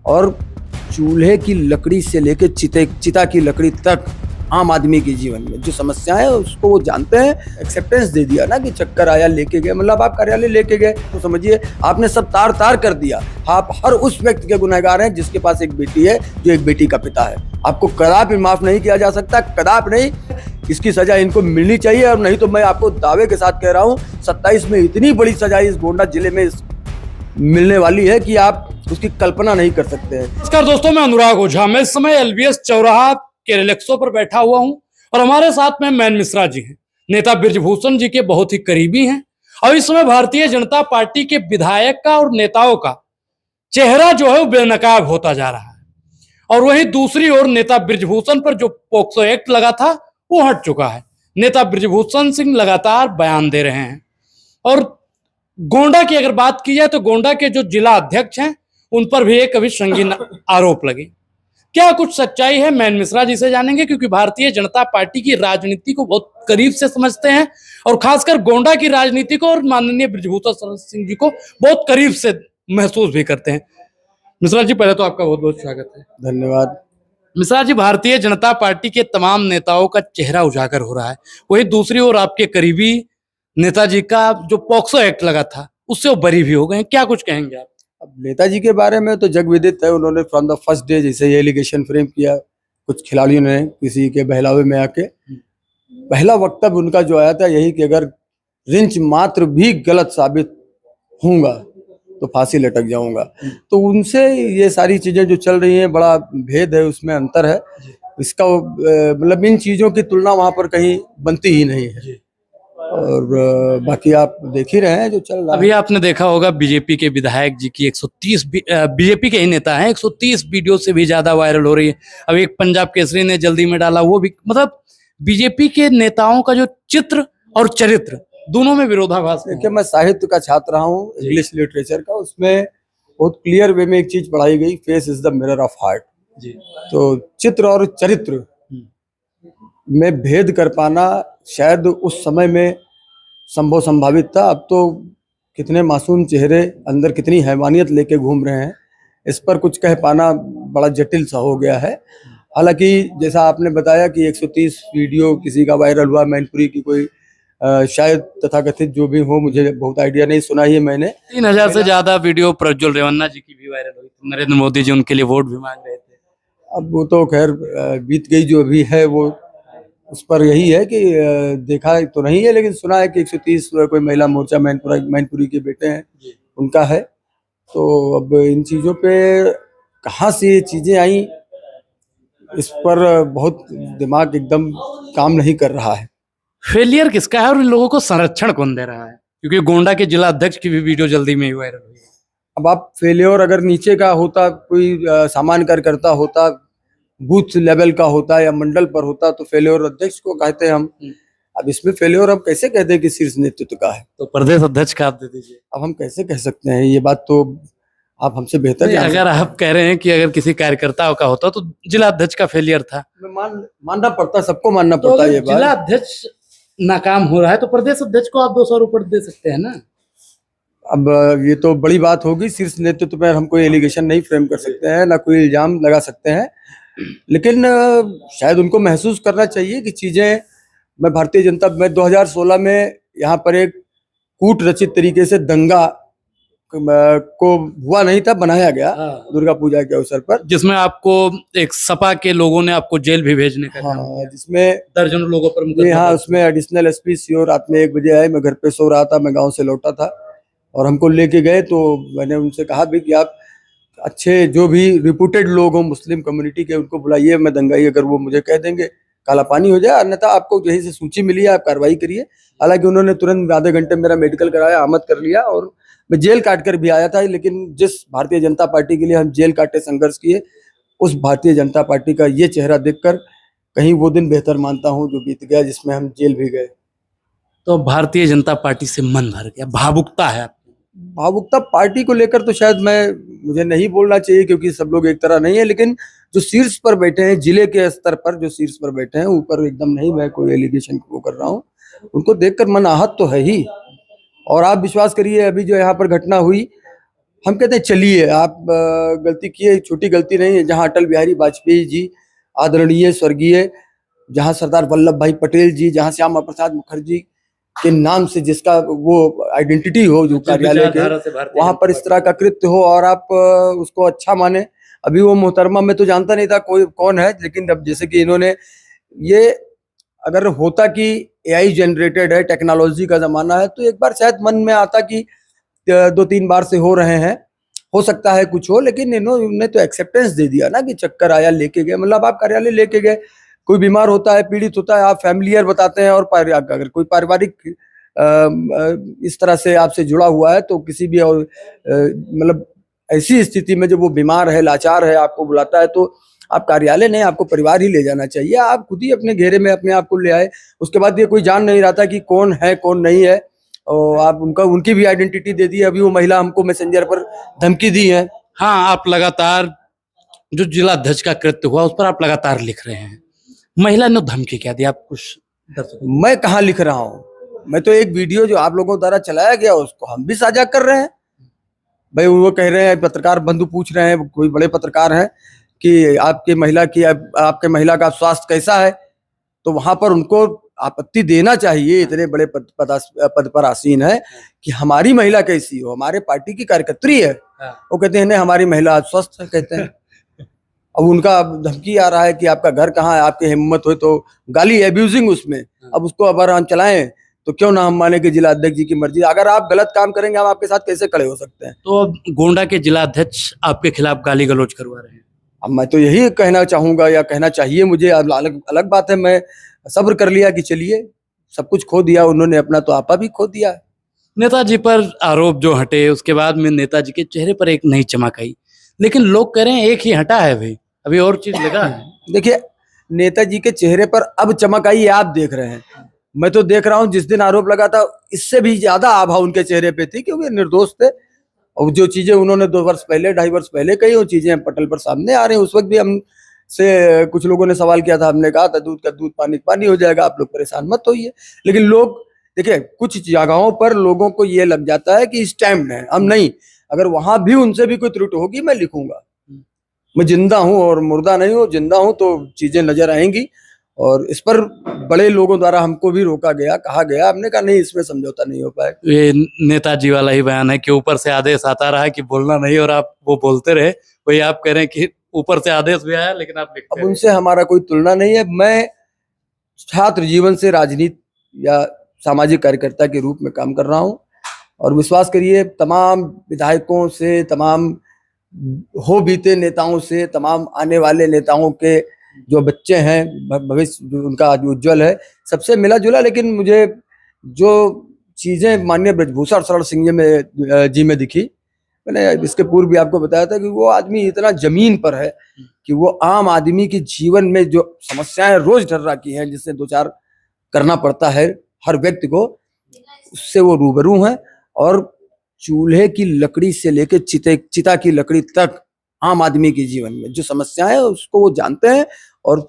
और चूल्हे की लकड़ी से लेकर चिता की लकड़ी तक आम आदमी के जीवन में जो समस्याएं है उसको वो जानते हैं। एक्सेप्टेंस दे दिया ना कि चक्कर आया लेके गए, मतलब आप कार्यालय लेके गए तो समझिए आपने सब तार तार कर दिया। आप हर उस व्यक्ति के गुनहगार हैं जिसके पास एक बेटी है, जो एक बेटी का पिता है। आपको कदापि माफ नहीं किया जा सकता, कदापि नहीं। इसकी सजा इनको मिलनी चाहिए, और नहीं तो मैं आपको दावे के साथ कह रहा हूँ 27 में इतनी बड़ी सजा इस गोंडा जिले में मिलने वाली है कि आप उसकी कल्पना नहीं कर सकते हैं। नमस्कार दोस्तों, मैं अनुराग ओझा। मैं इस समय एलबीएस चौराहा के रिलैक्सो पर बैठा हुआ हूं और हमारे साथ में मैन मिश्रा जी हैं। नेता बृजभूषण जी के बहुत ही करीबी हैं और इस समय भारतीय जनता पार्टी के विधायक का और नेताओं का चेहरा जो है वो बेनकाब होता जा रहा है। और वहीं दूसरी ओर नेता बृजभूषण पर जो पोक्सो एक्ट लगा था वो हट चुका है। नेता बृजभूषण सिंह लगातार बयान दे रहे हैं। और गोंडा की अगर बात की जाए तो गोंडा के जो जिला अध्यक्ष हैं उन पर भी एक अभी संगीन आरोप लगे। क्या कुछ सच्चाई है, मैन मिश्रा जी से जानेंगे, क्योंकि भारतीय जनता पार्टी की राजनीति को बहुत करीब से समझते हैं और खासकर गोंडा की राजनीति को और माननीय बृजभूषण सिंह जी को बहुत करीब से महसूस भी करते हैं। मिश्रा जी, पहले तो आपका बहुत बहुत स्वागत है। धन्यवाद। मिश्रा जी, भारतीय जनता पार्टी के तमाम नेताओं का चेहरा उजागर हो रहा है, वही दूसरी ओर आपके करीबी नेताजी का जो पॉक्सो एक्ट लगा था उससे वो बरी भी हो गए हैं। क्या कुछ कहेंगे आप? अब नेताजी के बारे में तो जग विदित है, उन्होंने फ्रॉम द फर्स्ट डे जैसे ये एलिगेशन फ्रेम किया, कुछ खिलाड़ियों ने किसी के बहलावे में आके पहला वक्तव्य उनका जो आया था यही कि अगर रिंच मात्र भी गलत साबित होऊंगा तो फांसी लटक जाऊंगा। तो उनसे ये सारी चीजें जो चल रही हैं बड़ा भेद है, उसमें अंतर है। इसका मतलब इन चीजों की तुलना वहां पर कहीं बनती ही नहीं है। और बाकी आप देख ही रहे हैं जो चल रहा है। अभी आपने देखा होगा बीजेपी के विधायक जी की 130 बीजेपी के ही नेता हैं, 130 वीडियो से भी ज्यादा वायरल हो रही है। अभी एक पंजाब केसरी ने जल्दी में डाला, वो भी मतलब बीजेपी के नेताओं का जो चित्र और चरित्र दोनों में विरोधाभास। देखिए, मैं साहित्य का छात्र रहा हूँ, इंग्लिश लिटरेचर का, उसमें बहुत क्लियर वे में एक चीज पढ़ाई गई, face is the mirror of heart. तो चित्र और चरित्र में भेद कर पाना शायद उस समय में संभावित था। अब तो कितने मासूम चेहरे अंदर कितनी हैवानियत लेके घूम रहे हैं, इस पर कुछ कह पाना बड़ा जटिल सा हो गया है। हालांकि जैसा आपने बताया कि 130 वीडियो किसी का वायरल हुआ, मैनपुरी की कोई शायद तथाकथित जो भी हो, मुझे बहुत आइडिया नहीं, सुना ही मैंने। 3000 से ज्यादा वीडियो प्रज्वल रेवन्ना जी की भी वायरल हुई थी। नरेंद्र मोदी जी उनके लिए वोट भी मांग रहे थे। अब वो तो खैर बीत गई जो भी है, वो उस पर यही है कि देखा तो नहीं है, लेकिन सुना है कि 130 कोई महिला मोर्चा मैनपुरी के बेटे हैं उनका है। तो अब इन चीज़ों पे कहाँ से ये चीज़ें आई, इस पर बहुत दिमाग एकदम काम नहीं कर रहा है। फेलियर किसका है और इन लोगों को संरक्षण कौन दे रहा है? क्योंकि गोंडा के जिला अध्यक्ष की भी वीडियो जल्दी में ही वायरल हुई है। अब आप फेलियर अगर नीचे का होता, कोई सामान्य कार्यकर्ता होता, बूथ लेवल का होता या मंडल पर होता, तो फेलियर अध्यक्ष को कहते हैं हम। अब इसमें फेलियर हम कैसे कहते हैं कि शीर्ष नेतृत्व का है? तो प्रदेश अध्यक्ष का आप दे दीजिए। अब हम कैसे कह सकते हैं, ये बात तो आप हमसे बेहतर जानते हैं। अगर आप कह रहे हैं कि अगर किसी कार्यकर्ता का होता तो जिला अध्यक्ष का फेलियर था, मानना पड़ता, सबको मानना पड़ता है ये बात। जिला अध्यक्ष नाकाम हो रहा है तो प्रदेश अध्यक्ष को आप 200 रुपये दे सकते हैं ना। अब ये तो बड़ी बात होगी, शीर्ष नेतृत्व पर हम कोई एलिगेशन नहीं फ्रेम कर सकते हैं, ना कोई इल्जाम लगा सकते हैं। लेकिन शायद उनको महसूस करना चाहिए कि चीजें, मैं भारतीय जनता में 2016 में यहाँ पर एक कूट रचित तरीके से दंगा को हुआ नहीं था, बनाया गया दुर्गा पूजा के अवसर पर, जिसमें आपको एक सपा के लोगों ने आपको जेल भी भेजने का काम किया, जिसमें दर्जनों लोगों पर। हाँ, उसमें एडिशनल एसपी सीओ रात में 1 बजे आए, मैं घर पे सो रहा था, मैं गाँव से लौटा था और हमको लेके गए। तो मैंने उनसे कहा भी कि आप अच्छे जो भी रिप्यूटेड लोग हों मुस्लिम कम्युनिटी के, उनको बुलाइए, मैं दंगाई, अगर वो मुझे कह देंगे काला पानी हो जाए, अन्यथा आपको यहीं से सूची मिली है, आप कार्रवाई करिए। हालांकि उन्होंने तुरंत आधे घंटे मेरा मेडिकल कराया, आमद कर लिया और मैं जेल काट कर भी आया था। लेकिन जिस भारतीय जनता पार्टी के लिए हम जेल काटे संघर्ष किए, उस भारतीय जनता पार्टी का ये चेहरा देखकर कहीं वो दिन बेहतर मानता हूँ जो बीत गया, जिसमें हम जेल भी गए। तो भारतीय जनता पार्टी से मन भर गया, भावुकता है। भावुकता पार्टी को लेकर तो शायद मुझे नहीं बोलना चाहिए, क्योंकि सब लोग एक तरह नहीं है, लेकिन जो शीर्ष पर बैठे हैं, जिले के स्तर पर जो शीर्ष पर बैठे हैं, ऊपर एकदम नहीं, मैं कोई एलिगेशन को कर रहा हूँ, उनको देखकर मन आहत तो है ही। और आप विश्वास करिए, अभी जो यहाँ पर घटना हुई, हम कहते हैं चलिए, आप गलती किए, छोटी गलती नहीं है। जहां अटल बिहारी वाजपेयी जी आदरणीय स्वर्गीय, जहां सरदार वल्लभ भाई पटेल जी, जहां श्यामा प्रसाद मुखर्जी के नाम से जिसका वो आइडेंटिटी हो जो कार्यालय के, वहां पर इस तरह का कृत्य हो और आप उसको अच्छा माने। अभी वो मोहतरमा मैं तो जानता नहीं था कोई कौन है, लेकिन अब जैसे कि इन्होंने ये, अगर होता कि एआई जनरेटेड है, टेक्नोलॉजी का जमाना है, तो एक बार शायद मन में आता कि 2-3 बार से हो रहे हैं, हो सकता है कुछ हो, लेकिन इन्होंने तो एक्सेप्टेंस दे दिया ना कि चक्कर आया लेके गए। मतलब आप कार्यालय लेके गए, कोई बीमार होता है, पीड़ित होता है, आप फैमिलियर बताते हैं, और अगर कोई पारिवारिक इस तरह से आपसे जुड़ा हुआ है, तो किसी भी और मतलब ऐसी स्थिति में जब वो बीमार है, लाचार है, आपको बुलाता है, तो आप कार्यालय नहीं, आपको परिवार ही ले जाना चाहिए। आप खुद ही अपने घेरे में अपने आप को ले आए। उसके बाद ये कोई जान नहीं रहा था कि कौन है कौन नहीं है, और आप उनकी भी आइडेंटिटी दे दी। अभी वो महिला हमको मैसेंजर पर धमकी दी है। हाँ, आप लगातार जो जिला अध्यक्ष का कृत्य हुआ उस पर आप लगातार लिख रहे हैं, महिला ने धमकी क्या दी? आप कुछ मैं कहाँ लिख रहा हूँ, मैं तो एक वीडियो जो आप लोगों द्वारा चलाया गया उसको हम भी साझा कर रहे हैं। भाई वो कह रहे हैं, पत्रकार बंधु पूछ रहे हैं, कोई बड़े पत्रकार हैं, कि आपके महिला का स्वास्थ्य कैसा है, तो वहां पर उनको आपत्ति देना चाहिए। इतने बड़े पद पर आसीन है कि हमारी महिला कैसी हो, हमारे पार्टी की कार्यकर्त्री है। वो कहते हैं नहीं, हमारी महिला स्वस्थ है, कहते हैं। अब उनका धमकी आ रहा है कि आपका घर कहाँ है, आपकी हिम्मत हो तो गाली एब्यूजिंग उसमें। अब उसको अगर हम चलाएं तो क्यों ना हम माने कि जिला अध्यक्ष जी की मर्जी। अगर आप गलत काम करेंगे, हम आपके साथ कैसे खड़े हो सकते हैं? तो अब गोंडा के जिला अध्यक्ष आपके खिलाफ गाली गलौज करवा रहे हैं। अब मैं तो यही कहना चाहूंगा, या कहना चाहिए मुझे। अलग बात है, मैं सब्र कर लिया कि चलिए, सब कुछ खो दिया उन्होंने, अपना तो आपा भी खो दिया। नेताजी पर आरोप जो हटे उसके बाद में नेताजी के चेहरे पर एक नई चमक आई, लेकिन लोग कह रहे हैं एक ही हटा है भाई, अभी और चीज लगा है। देखिए, नेताजी के चेहरे पर अब चमक आई, आप देख रहे हैं। मैं तो देख रहा हूं, जिस दिन आरोप लगा था इससे भी ज्यादा आभा उनके चेहरे पे थी, क्योंकि निर्दोष थे। और जो चीजें उन्होंने 2 वर्ष पहले, 2.5 वर्ष पहले कही, वो चीजें पटल पर सामने आ रही हैं। उस वक्त भी हम से कुछ लोगों ने सवाल किया था, हमने कहा था दूध का दूध पानी का पानी हो जाएगा, आप लोग परेशान मत होइए। लेकिन लोग, देखिए, कुछ जगहों पर लोगों को ये लग जाता है कि स्टैम्प्ड है, हम नहीं। अगर वहां भी उनसे भी कोई त्रुटि होगी, मैं लिखूंगा। मैं जिंदा हूं और मुर्दा नहीं हूं, जिंदा हूं तो चीजें नजर आएंगी। और इस पर बड़े लोगों द्वारा हमको भी रोका गया, कहा गया, हमने कहा नहीं, इसमें समझौता नहीं हो पाए। ये नेताजी वाला ही बयान है कि ऊपर से आदेश आता रहा कि बोलना नहीं, और आप वो बोलते रहे। वही आप कह रहे हैं कि ऊपर से आदेश भी आया लेकिन आप लिखते अब उनसे हमारा कोई तुलना नहीं है। मैं छात्र जीवन से राजनीति या सामाजिक कार्यकर्ता के रूप में काम कर रहा हूं, और विश्वास करिए, तमाम विधायकों से, तमाम हो बीते नेताओं से, तमाम आने वाले नेताओं के जो बच्चे हैं, भविष्य जो उनका उज्जवल है, सबसे मिला जुला। लेकिन मुझे जो चीजें माननीय ब्रजभूषण शरण सिंह जी में दिखी, मैंने इसके पूर्व भी आपको बताया था कि वो आदमी इतना जमीन पर है कि वो आम आदमी के जीवन में जो समस्याएं रोजमर्रा की हैं, जिससे 2-4 करना पड़ता है हर व्यक्ति को, उससे वो रूबरू हैं। और चूल्हे की लकड़ी से लेकर चिता की लकड़ी तक आम आदमी के जीवन में जो समस्याएं है उसको वो जानते हैं। और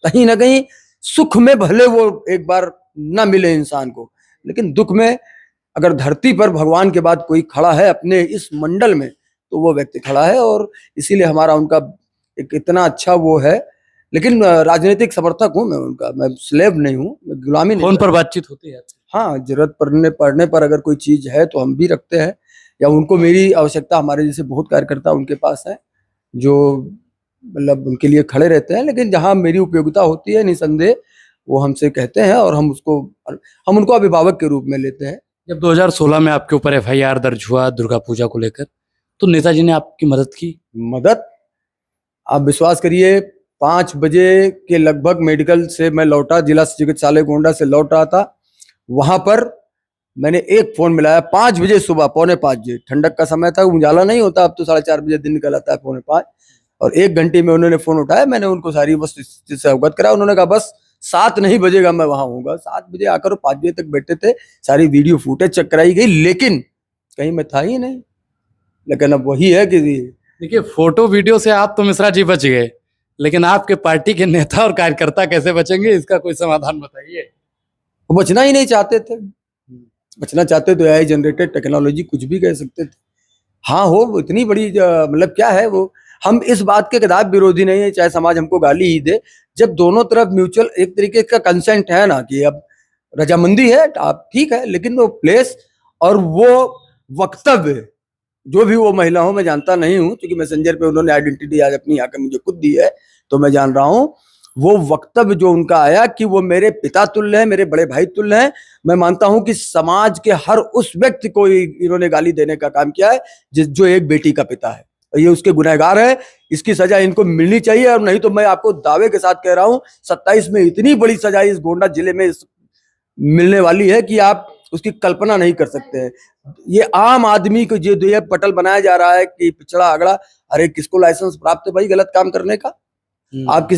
कहीं ना कहीं सुख में भले वो एक बार ना मिले इंसान को, लेकिन दुख में अगर धरती पर भगवान के बाद कोई खड़ा है अपने इस मंडल में, तो वो व्यक्ति खड़ा है। और इसीलिए हमारा उनका एक इतना अच्छा वो है। लेकिन राजनीतिक समर्थक हूं मैं उनका, मैं स्लेव नहीं हूं, मैं गुलामी नहीं। फोन पर बातचीत होती है? हाँ, जरूरत पड़ने पर अगर कोई चीज है तो हम भी रखते हैं, या उनको मेरी आवश्यकता, हमारे जैसे बहुत कार्यकर्ता उनके पास है जो मतलब उनके लिए खड़े रहते हैं। लेकिन जहां मेरी उपयोगिता होती है, निसंदेह वो हमसे कहते हैं, और हम उनको अभिभावक के रूप में लेते हैं। जब 2016 में आपके ऊपर एफआईआर दर्ज हुआ दुर्गा पूजा को लेकर, तो नेताजी ने आपकी मदद की? मदद, आप विश्वास करिए, 5 बजे के लगभग मेडिकल से मैं लौटा, जिला चिकित्सालय गोंडा से लौट रहा था। वहां पर मैंने एक फोन मिलाया 5 बजे सुबह, 4:45 बजे, ठंडक का समय था, उजाला नहीं होता, अब तो 4:30 बजे दिन निकल आता है, 4:45। और 1 घंटे में उन्होंने फोन उठाया, मैंने उनको सारी वस्तुस्थिति से अवगत करा। उन्होंने कहा बस 7 नहीं बजेगा मैं वहां हूँगा। 7 बजे आकर 5 बजे तक बैठे थे, सारी वीडियो फुटेज चेक कराई गई, लेकिन कहीं मैं था ही नहीं। लेकिन अब वही है कि देखिए, फोटो वीडियो से आप तो मिश्रा जी बच गए, लेकिन आपके पार्टी के नेता और कार्यकर्ता कैसे बचेंगे, इसका कोई समाधान बताइए। वो बचना ही नहीं चाहते थे। बचना चाहते तो एआई जनरेटेड टेक्नोलॉजी कुछ भी कह सकते थे, हाँ हो, वो इतनी बड़ी मतलब क्या है वो, हम इस बात के कदापि विरोधी नहीं है, चाहे समाज हमको गाली ही दे, जब दोनों तरफ म्यूचुअल एक तरीके का कंसेंट है ना, कि अब रजामंदी है, आप ठीक है, लेकिन वो प्लेस और वो वक्तव्य, जो भी वो महिला हो, मैं जानता नहीं हूं, क्योंकि मैसेंजर पे उन्होंने आइडेंटिटी आज अपनी आकर मुझे खुद दी है, तो मैं जान रहा हूं वो वक्तव्य जो उनका आया कि वो मेरे पिता तुल्य है, मेरे बड़े भाई तुल्य है। मैं मानता हूं कि समाज के हर उस व्यक्ति को इन्होंने गाली देने का काम किया है जो एक बेटी का पिता है, और ये उसके गुनहगार है। इसकी सजा इनको मिलनी चाहिए, और नहीं तो मैं आपको दावे के साथ कह रहा हूं 27 में इतनी बड़ी सजा इस गोंडा जिले में मिलने वाली है कि आप उसकी कल्पना नहीं कर सकते हैं। ये आम आदमी को जो ये पटल बनाया जा रहा है कि पिछड़ा अगड़ा, अरे किसको लाइसेंस प्राप्त है भाई गलत काम करने का? आप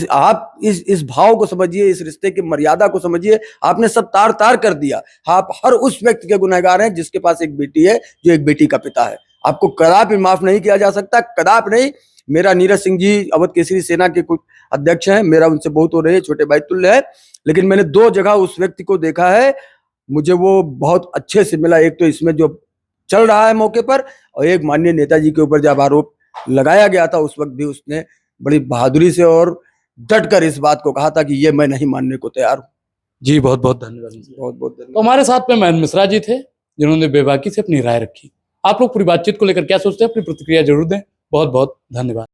इस भाव को समझिए, इस रिश्ते की मर्यादा को समझिए। आपने सब तार तार कर दिया। आप हर उस व्यक्ति के गुनहगार हैं जिसके पास एक बेटी है, जो एक बेटी का पिता है। आपको कदापि माफ नहीं किया जा सकता, कदापि नहीं। मेरा नीरज सिंह जी अवध केसरी सेना के कुछ अध्यक्ष हैं, मेरा उनसे बहुत हो रहे हैं, छोटे भाई तुल्य है, लेकिन मैंने 2 जगह उस व्यक्ति को देखा है, मुझे वो बहुत अच्छे से मिला। एक तो इसमें जो चल रहा है मौके पर, और एक माननीय नेताजी के ऊपर जब आरोप लगाया गया था उस वक्त भी उसने बड़ी बहादुरी से और डट कर इस बात को कहा था कि ये मैं नहीं मानने को तैयार हूँ। जी बहुत बहुत धन्यवाद। बहुत बहुत तो धन्यवाद। हमारे साथ में महेंद्र मिश्रा जी थे, जिन्होंने बेबाकी से अपनी राय रखी। आप लोग पूरी बातचीत को लेकर क्या सोचते हैं, अपनी प्रतिक्रिया जरूर दें। बहुत बहुत धन्यवाद।